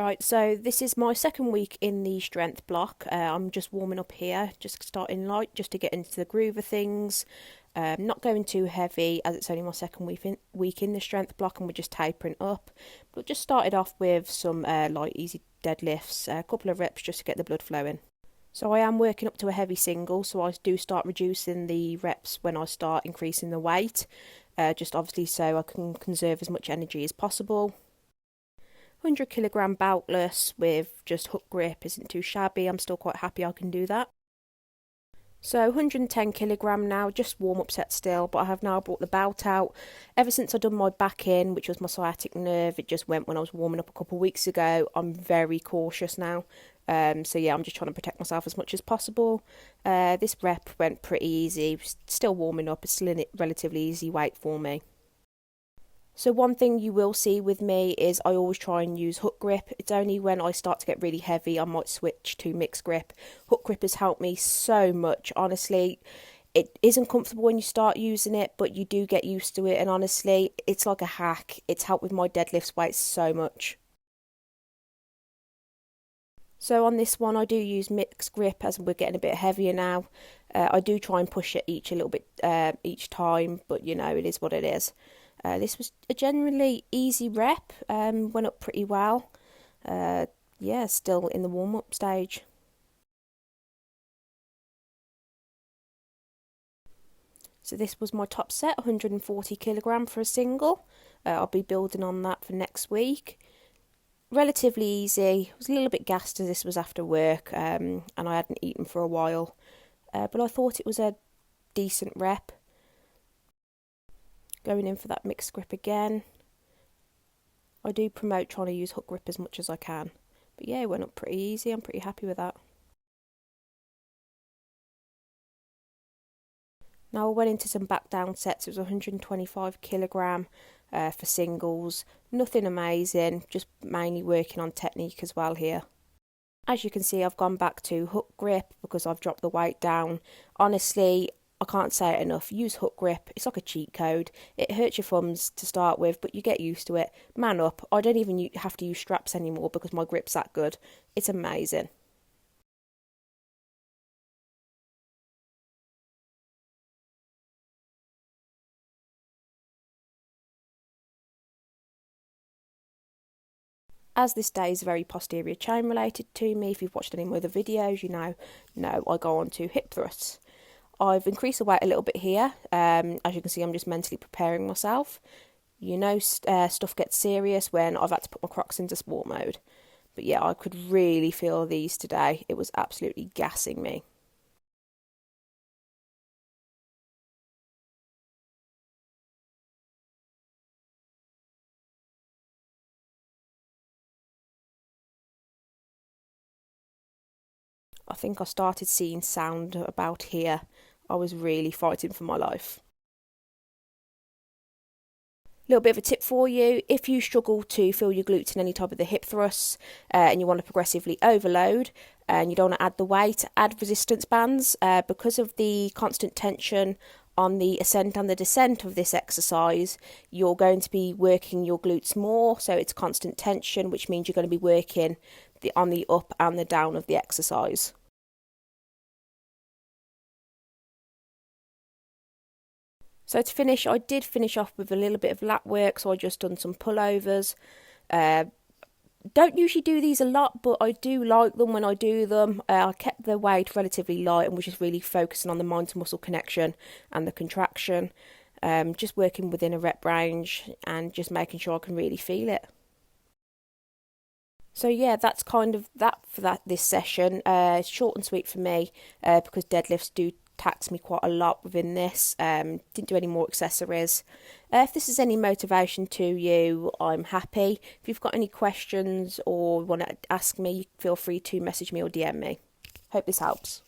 Right, so this is my second week in the strength block. I'm just warming up here, just starting light, just to get into the groove of things. Not going too heavy, as it's only my second week in the strength block, and we're just tapering up. But just started off with some light, easy deadlifts, a couple of reps just to get the blood flowing. So I am working up to a heavy single, so I do start reducing the reps when I start increasing the weight, just obviously so I can conserve as much energy as possible. 100 kilogram beltless with just hook grip isn't too shabby. I'm still quite happy I can do that. So 110 kilogram now, just warm up set still, but I have now brought the belt out. Ever since I've done my back in, which was my sciatic nerve, it just went when I was warming up a couple of weeks ago. I'm very cautious now. So yeah, I'm just trying to protect myself as much as possible. This rep went pretty easy, still warming up, it's still a relatively easy weight for me. So one thing you will see with me is I always try and use hook grip. It's only when I start to get really heavy I might switch to mixed grip. Hook grip has helped me so much, honestly. It isn't comfortable when you start using it, but you do get used to it, and honestly, it's like a hack. It's helped with my deadlifts weight so much. So on this one I do use mixed grip as we're getting a bit heavier now. I do try and push it a little bit each time, but you know, it is what it is. This was a generally easy rep, went up pretty well. Yeah, still in the warm-up stage. So this was my top set, 140 kilogram for a single. I'll be building on that for next week. Relatively easy. I was a little bit gassed as this was after work, and I hadn't eaten for a while. But I thought it was a decent rep. Going in for that mixed grip again. I do promote trying to use hook grip as much as I can. But yeah, it went up pretty easy. I'm pretty happy with that. Now I went into some back down sets. It was 125 kilogram for singles. Nothing amazing, just mainly working on technique as well here. As you can see, I've gone back to hook grip because I've dropped the weight down. Honestly, I can't say it enough. Use hook grip. It's like a cheat code. It hurts your thumbs to start with, but you get used to it. Man up. I don't even have to use straps anymore because my grip's that good. It's amazing. As this day is very posterior chain related to me, if you've watched any of my other videos, you know I go on to hip thrusts. I've increased the weight a little bit here. As you can see, I'm just mentally preparing myself. You know, stuff gets serious when I've had to put my Crocs into sport mode. But yeah, I could really feel these today. It was absolutely gassing me. I think I started seeing sound about here. I was really fighting for my life. Little bit of a tip for you: if you struggle to feel your glutes in any type of the hip thrusts and you want to progressively overload and you don't want to add the weight, add resistance bands. Because of the constant tension on the ascent and the descent of this exercise, you're going to be working your glutes more, so it's constant tension, which means you're going to be working on the up and the down of the exercise. So to finish, I did finish off with a little bit of lat work, so I just done some pullovers. Don't usually do these a lot, but I do like them when I do them. I kept the weight relatively light and was just really focusing on the mind to muscle connection and the contraction. Just working within a rep range and just making sure I can really feel it. So yeah, that's kind of that for this session. It's short and sweet for me because deadlifts do tax me quite a lot within this. Didn't do any more accessories. If this is any motivation to you, I'm happy. If you've got any questions or want to ask me, feel free to message me or DM me. Hope this helps.